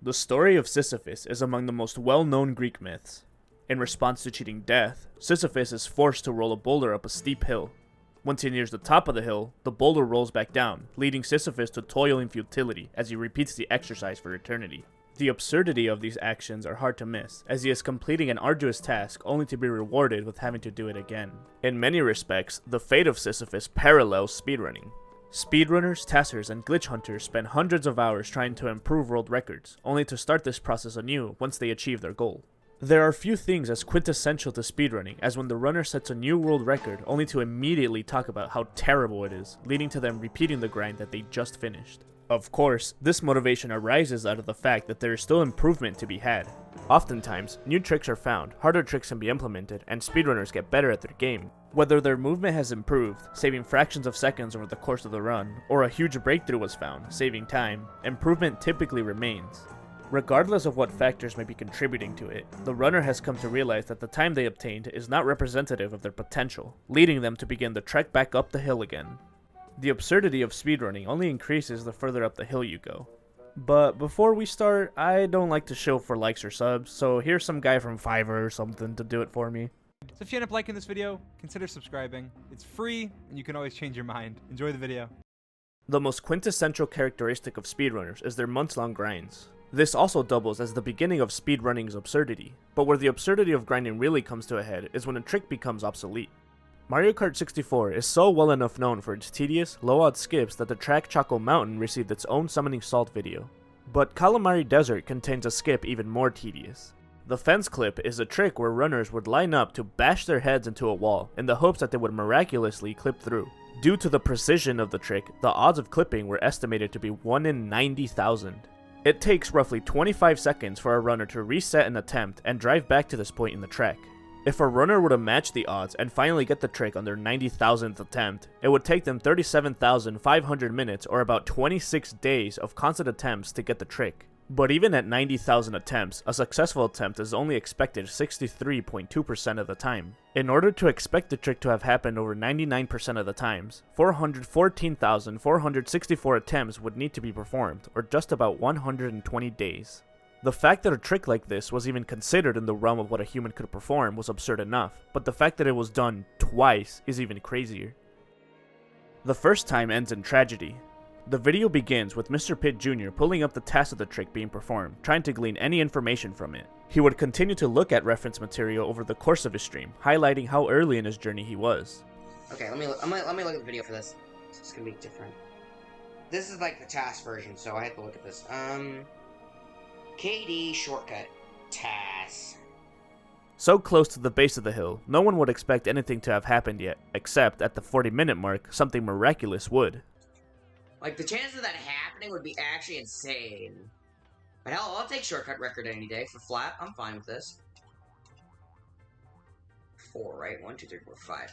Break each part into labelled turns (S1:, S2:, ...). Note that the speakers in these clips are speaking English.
S1: The story of Sisyphus is among the most well-known Greek myths. In response to cheating death, Sisyphus is forced to roll a boulder up a steep hill. Once he nears the top of the hill, the boulder rolls back down, leading Sisyphus to toil in futility as he repeats the exercise for eternity. The absurdity of these actions are hard to miss, as he is completing an arduous task only to be rewarded with having to do it again. In many respects, the fate of Sisyphus parallels speedrunning. Speedrunners, testers, and glitch hunters spend hundreds of hours trying to improve world records, only to start this process anew once they achieve their goal. There are few things as quintessential to speedrunning as when the runner sets a new world record only to immediately talk about how terrible it is, leading to them repeating the grind that they just finished. Of course, this motivation arises out of the fact that there is still improvement to be had. Oftentimes, new tricks are found, harder tricks can be implemented, and speedrunners get better at their game. Whether their movement has improved, saving fractions of seconds over the course of the run, or a huge breakthrough was found, saving time, improvement typically remains. Regardless of what factors may be contributing to it, the runner has come to realize that the time they obtained is not representative of their potential, leading them to begin the trek back up the hill again. The absurdity of speedrunning only increases the further up the hill you go. But before we start, I don't like to show for likes or subs, so here's some guy from Fiverr or something to do it for me.
S2: So if you end up liking this video, consider subscribing. It's free, and you can always change your mind. Enjoy the video.
S1: The most quintessential characteristic of speedrunners is their months-long grinds. This also doubles as the beginning of speedrunning's absurdity, but where the absurdity of grinding really comes to a head is when a trick becomes obsolete. Mario Kart 64 is so well enough known for its tedious, low-odds skips that the track Choco Mountain received its own Summoning Salt video. But Calamari Desert contains a skip even more tedious. The fence clip is a trick where runners would line up to bash their heads into a wall in the hopes that they would miraculously clip through. Due to the precision of the trick, the odds of clipping were estimated to be 1 in 90,000. It takes roughly 25 seconds for a runner to reset an attempt and drive back to this point in the track. If a runner were to match the odds and finally get the trick on their 90,000th attempt, it would take them 37,500 minutes or about 26 days of constant attempts to get the trick. But even at 90,000 attempts, a successful attempt is only expected 63.2% of the time. In order to expect the trick to have happened over 99% of the times, 414,464 attempts would need to be performed, or just about 120 days. The fact that a trick like this was even considered in the realm of what a human could perform was absurd enough, but the fact that it was done twice is even crazier. The first time ends in tragedy. The video begins with Mr. Pitt Jr. pulling up the task of the trick being performed, trying to glean any information from it. He would continue to look at reference material over the course of his stream, highlighting how early in his journey he was.
S3: Okay, let me look at the video for this. It's gonna be different. This is like the task version, so I have to look at this. KD shortcut task.
S1: So close to the base of the hill, no one would expect anything to have happened yet, except at the 40-minute mark, something miraculous would.
S3: Like, the chances of that happening would be actually insane. But hell, I'll take shortcut record any day. For flat, I'm fine with this. 4, right? 1, 2, 3, 4, 5.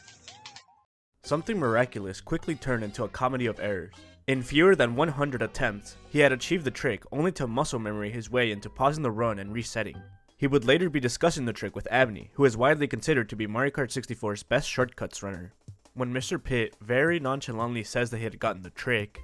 S1: Something miraculous quickly turned into a comedy of errors. In fewer than 100 attempts, he had achieved the trick only to muscle memory his way into pausing the run and resetting. He would later be discussing the trick with Abney, who is widely considered to be Mario Kart 64's best shortcuts runner. When Mr. Pitt very nonchalantly says that he had gotten the trick,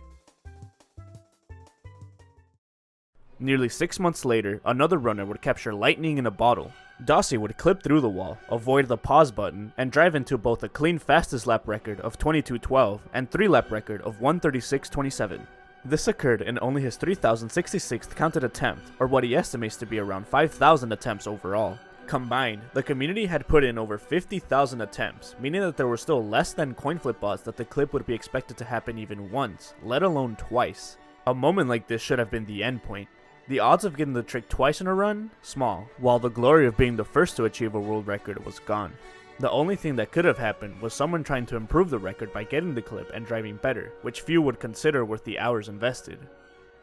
S1: nearly 6 months later, another runner would capture lightning in a bottle. Dossie would clip through the wall, avoid the pause button, and drive into both a clean fastest lap record of 22:12 and 3-lap record of 1:36:27. This occurred in only his 3,066th counted attempt, or what he estimates to be around 5,000 attempts overall. Combined, the community had put in over 50,000 attempts, meaning that there were still less than coin flip odds that the clip would be expected to happen even once, let alone twice. A moment like this should have been the end point. The odds of getting the trick twice in a run? Small, while the glory of being the first to achieve a world record was gone. The only thing that could have happened was someone trying to improve the record by getting the clip and driving better, which few would consider worth the hours invested.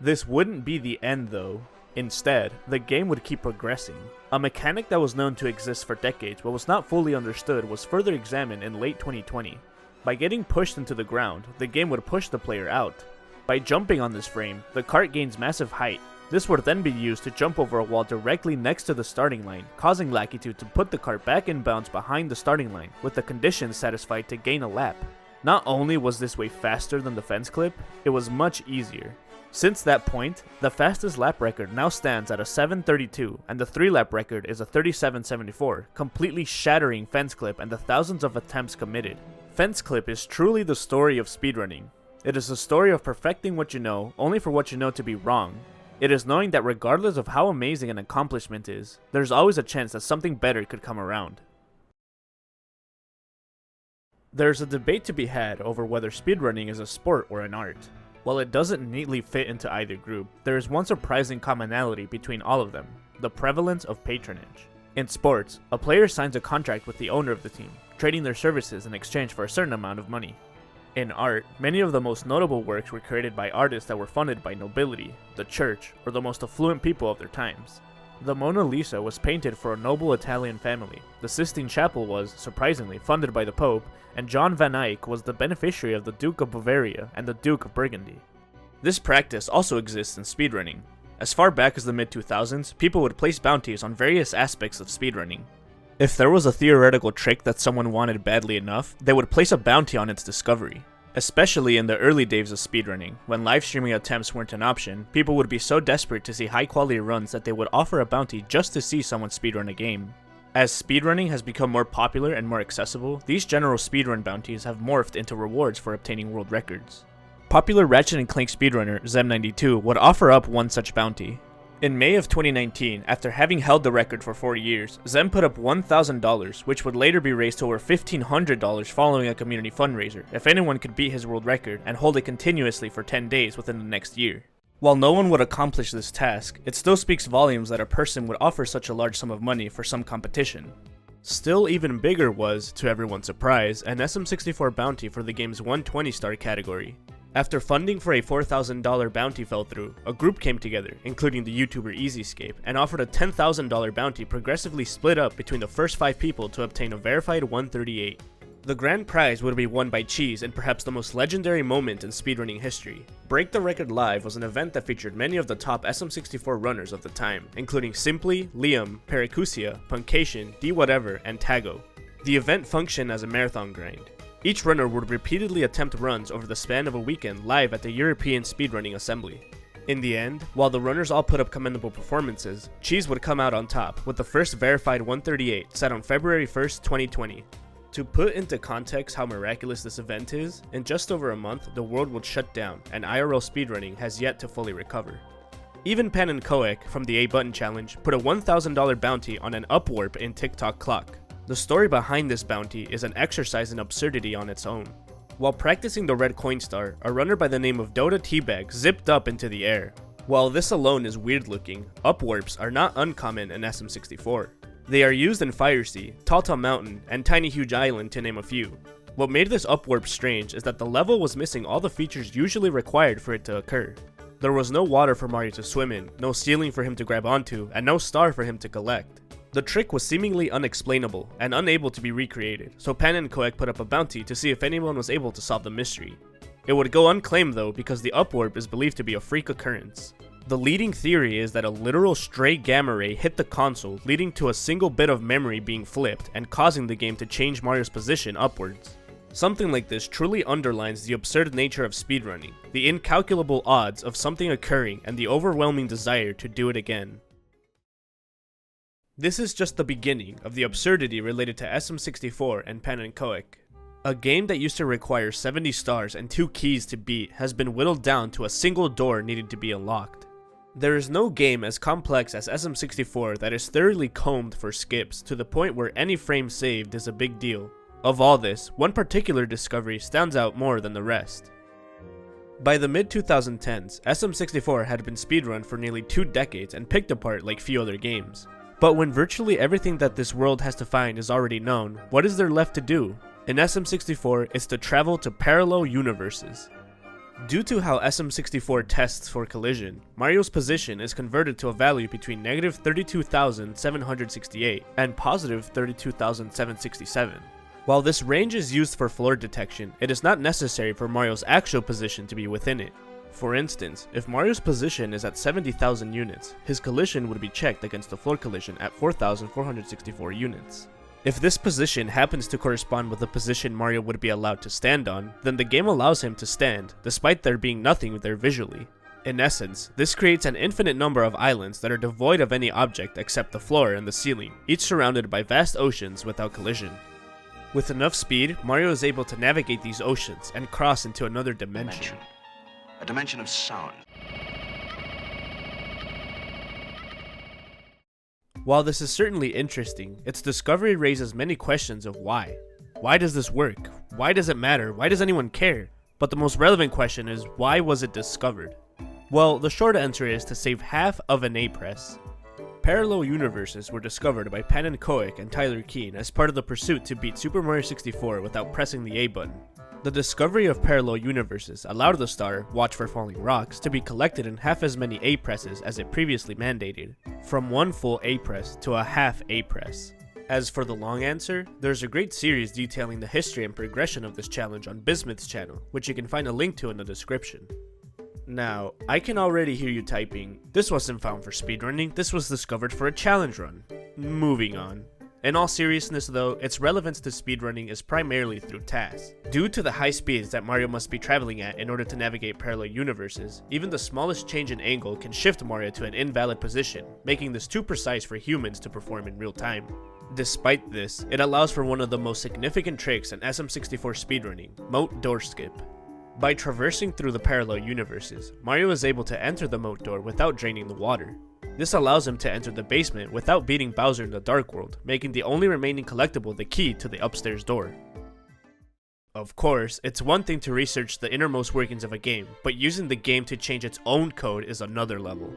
S1: This wouldn't be the end though. Instead, the game would keep progressing. A mechanic that was known to exist for decades but was not fully understood was further examined in late 2020. By getting pushed into the ground, the game would push the player out. By jumping on this frame, the kart gains massive height. This would then be used to jump over a wall directly next to the starting line, causing Lakitu to put the cart back in bounds behind the starting line, with the conditions satisfied to gain a lap. Not only was this way faster than the fence clip, it was much easier. Since that point, the fastest lap record now stands at a 7:32, and the 3-lap record is a 37:74, completely shattering Fence Clip and the thousands of attempts committed. Fence Clip is truly the story of speedrunning. It is a story of perfecting what you know, only for what you know to be wrong. It is knowing that regardless of how amazing an accomplishment is, there's always a chance that something better could come around. There's a debate to be had over whether speedrunning is a sport or an art. While it doesn't neatly fit into either group, there is one surprising commonality between all of them: the prevalence of patronage. In sports, a player signs a contract with the owner of the team, trading their services in exchange for a certain amount of money. In art, many of the most notable works were created by artists that were funded by nobility, the church, or the most affluent people of their times. The Mona Lisa was painted for a noble Italian family, the Sistine Chapel was, surprisingly, funded by the Pope, and John van Eyck was the beneficiary of the Duke of Bavaria and the Duke of Burgundy. This practice also exists in speedrunning. As far back as the mid-2000s, people would place bounties on various aspects of speedrunning. If there was a theoretical trick that someone wanted badly enough, they would place a bounty on its discovery. Especially in the early days of speedrunning, when live streaming attempts weren't an option, people would be so desperate to see high quality runs that they would offer a bounty just to see someone speedrun a game. As speedrunning has become more popular and more accessible, these general speedrun bounties have morphed into rewards for obtaining world records. Popular Ratchet & Clank speedrunner Zem92 would offer up one such bounty. In May of 2019, after having held the record for 4 years, Zem put up $1,000, which would later be raised to over $1,500 following a community fundraiser, if anyone could beat his world record and hold it continuously for 10 days within the next year. While no one would accomplish this task, it still speaks volumes that a person would offer such a large sum of money for some competition. Still even bigger was, to everyone's surprise, an SM64 bounty for the game's 120-star category. After funding for a $4,000 bounty fell through, a group came together, including the YouTuber EasyScape, and offered a $10,000 bounty progressively split up between the first 5 people to obtain a verified 138. The grand prize would be won by Cheese in perhaps the most legendary moment in speedrunning history. Break the Record Live was an event that featured many of the top SM64 runners of the time, including Simply, Liam, Pericusia, Puncation, D-Whatever, and Tago. The event functioned as a marathon grind. Each runner would repeatedly attempt runs over the span of a weekend live at the European Speedrunning Assembly. In the end, while the runners all put up commendable performances, Cheese would come out on top with the first verified 138 set on February 1st, 2020. To put into context how miraculous this event is, in just over a month the world would shut down and IRL speedrunning has yet to fully recover. Even Pan and Koek from the A Button Challenge put a $1,000 bounty on an upwarp in TikTok clock. The story behind this bounty is an exercise in absurdity on its own. While practicing the red coin star, a runner by the name of Dota Teabag zipped up into the air. While this alone is weird looking, upwarps are not uncommon in SM64. They are used in Firesea, Tall Tall Mountain, and Tiny Huge Island to name a few. What made this upwarp strange is that the level was missing all the features usually required for it to occur. There was no water for Mario to swim in, no ceiling for him to grab onto, and no star for him to collect. The trick was seemingly unexplainable and unable to be recreated, so Pan and Koek put up a bounty to see if anyone was able to solve the mystery. It would go unclaimed though because the upwarp is believed to be a freak occurrence. The leading theory is that a literal stray gamma ray hit the console, leading to a single bit of memory being flipped and causing the game to change Mario's position upwards. Something like this truly underlines the absurd nature of speedrunning, the incalculable odds of something occurring and the overwhelming desire to do it again. This is just the beginning of the absurdity related to SM64 and Pan and Koek. A game that used to require 70 stars and 2 keys to beat has been whittled down to a single door needed to be unlocked. There is no game as complex as SM64 that is thoroughly combed for skips to the point where any frame saved is a big deal. Of all this, one particular discovery stands out more than the rest. By the mid-2010s, SM64 had been speedrun for nearly 2 decades and picked apart like few other games. But when virtually everything that this world has to find is already known, what is there left to do? In SM64, it's to travel to parallel universes. Due to how SM64 tests for collision, Mario's position is converted to a value between negative 32,768 and positive 32,767. While this range is used for floor detection, it is not necessary for Mario's actual position to be within it. For instance, if Mario's position is at 70,000 units, his collision would be checked against the floor collision at 4,464 units. If this position happens to correspond with the position Mario would be allowed to stand on, then the game allows him to stand, despite there being nothing there visually. In essence, this creates an infinite number of islands that are devoid of any object except the floor and the ceiling, each surrounded by vast oceans without collision. With enough speed, Mario is able to navigate these oceans and cross into another dimension.
S4: A dimension of sound.
S1: While this is certainly interesting, its discovery raises many questions of why. Why does this work? Why does it matter? Why does anyone care? But the most relevant question is, why was it discovered? Well, the short answer is to save half of an A-press. Parallel universes were discovered by Pan and Koic and Tyler Keane as part of the pursuit to beat Super Mario 64 without pressing the A button. The discovery of parallel universes allowed the star, Watch for Falling Rocks, to be collected in half as many A-presses as it previously mandated, from one full A-press to a half A-press. As for the long answer, there's a great series detailing the history and progression of this challenge on Bismuth's channel, which you can find a link to in the description. Now, I can already hear you typing, this wasn't found for speedrunning, this was discovered for a challenge run. Moving on. In all seriousness though, its relevance to speedrunning is primarily through tasks. Due to the high speeds that Mario must be traveling at in order to navigate parallel universes, even the smallest change in angle can shift Mario to an invalid position, making this too precise for humans to perform in real time. Despite this, it allows for one of the most significant tricks in SM64 speedrunning, moat door skip. By traversing through the parallel universes, Mario is able to enter the moat door without draining the water. This allows him to enter the basement without beating Bowser in the Dark World, making the only remaining collectible the key to the upstairs door. Of course, it's one thing to research the innermost workings of a game, but using the game to change its own code is another level.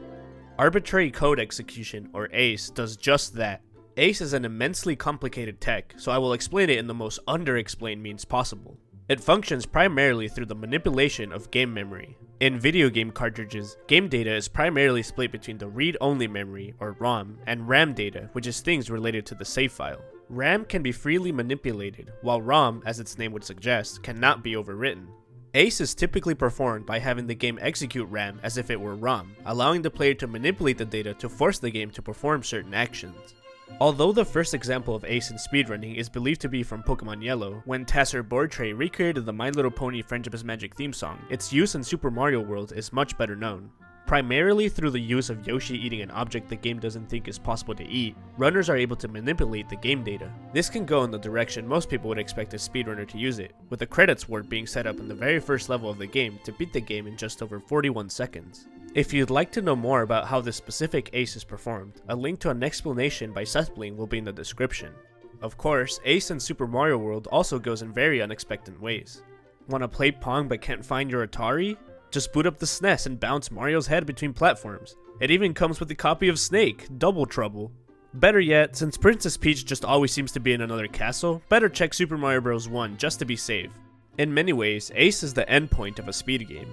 S1: Arbitrary Code Execution, or ACE, does just that. ACE is an immensely complicated tech, so I will explain it in the most underexplained means possible. It functions primarily through the manipulation of game memory. In video game cartridges, game data is primarily split between the read-only memory, or ROM, and RAM data, which is things related to the save file. RAM can be freely manipulated, while ROM, as its name would suggest, cannot be overwritten. ACE is typically performed by having the game execute RAM as if it were ROM, allowing the player to manipulate the data to force the game to perform certain actions. Although the first example of ACE in speedrunning is believed to be from Pokemon Yellow, when Tasser Bortray recreated the My Little Pony Friendship is Magic theme song, its use in Super Mario World is much better known. Primarily through the use of Yoshi eating an object the game doesn't think is possible to eat, runners are able to manipulate the game data. This can go in the direction most people would expect a speedrunner to use it, with a credits warp being set up in the very first level of the game to beat the game in just over 41 seconds. If you'd like to know more about how this specific ACE is performed, a link to an explanation by Sethbling will be in the description. Of course, ACE in Super Mario World also goes in very unexpected ways. Wanna play Pong but can't find your Atari? Just boot up the SNES and bounce Mario's head between platforms. It even comes with a copy of Snake, Double Trouble. Better yet, since Princess Peach just always seems to be in another castle, better check Super Mario Bros. 1 just to be safe. In many ways, ACE is the endpoint of a speed game.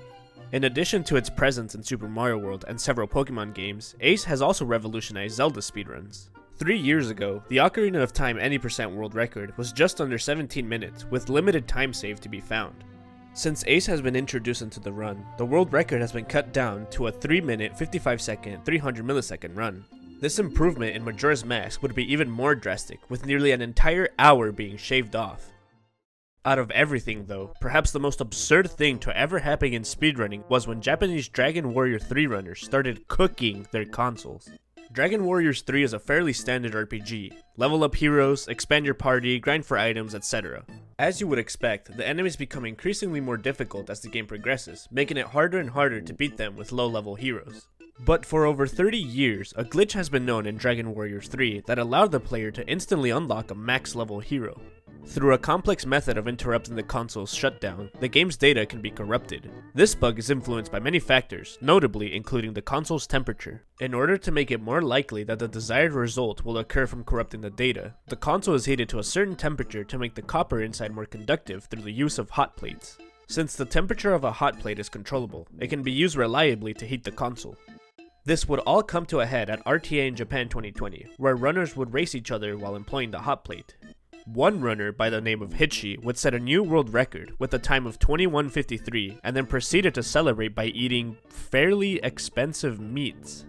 S1: In addition to its presence in Super Mario World and several Pokemon games, ACE has also revolutionized Zelda speedruns. 3 years ago, the Ocarina of Time Any% world record was just under 17 minutes, with limited time save to be found. Since ACE has been introduced into the run, the world record has been cut down to a 3 minute, 55 second, 300 millisecond run. This improvement in Majora's Mask would be even more drastic, with nearly an entire hour being shaved off. Out of everything though, perhaps the most absurd thing to ever happen in speedrunning was when Japanese Dragon Warrior 3 runners started cooking their consoles. Dragon Warriors 3 is a fairly standard RPG. Level up heroes, expand your party, grind for items, etc. As you would expect, the enemies become increasingly more difficult as the game progresses, making it harder and harder to beat them with low-level heroes. But for over 30 years, a glitch has been known in Dragon Warriors 3 that allowed the player to instantly unlock a max-level hero. Through a complex method of interrupting the console's shutdown, the game's data can be corrupted. This bug is influenced by many factors, notably including the console's temperature. In order to make it more likely that the desired result will occur from corrupting the data, the console is heated to a certain temperature to make the copper inside more conductive through the use of hot plates. Since the temperature of a hot plate is controllable, it can be used reliably to heat the console. This would all come to a head at RTA in Japan 2020, where runners would race each other while employing the hot plate. One runner by the name of Hitchi would set a new world record with a time of 21:53 and then proceeded to celebrate by eating fairly expensive meats.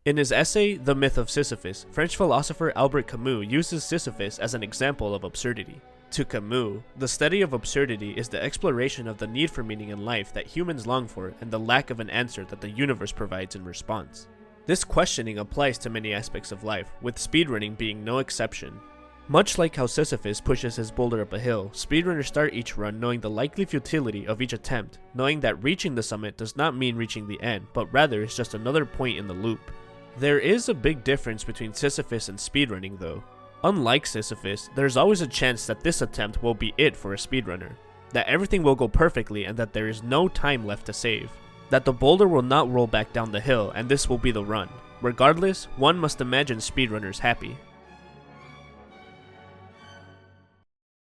S1: In his essay, The Myth of Sisyphus, French philosopher Albert Camus uses Sisyphus as an example of absurdity. To Camus, the study of absurdity is the exploration of the need for meaning in life that humans long for and the lack of an answer that the universe provides in response. This questioning applies to many aspects of life, with speedrunning being no exception. Much like how Sisyphus pushes his boulder up a hill, speedrunners start each run knowing the likely futility of each attempt, knowing that reaching the summit does not mean reaching the end, but rather is just another point in the loop. There is a big difference between Sisyphus and speedrunning though. Unlike Sisyphus, there's always a chance that this attempt will be it for a speedrunner, that everything will go perfectly and that there is no time left to save, that the boulder will not roll back down the hill and this will be the run. Regardless, one must imagine speedrunners happy.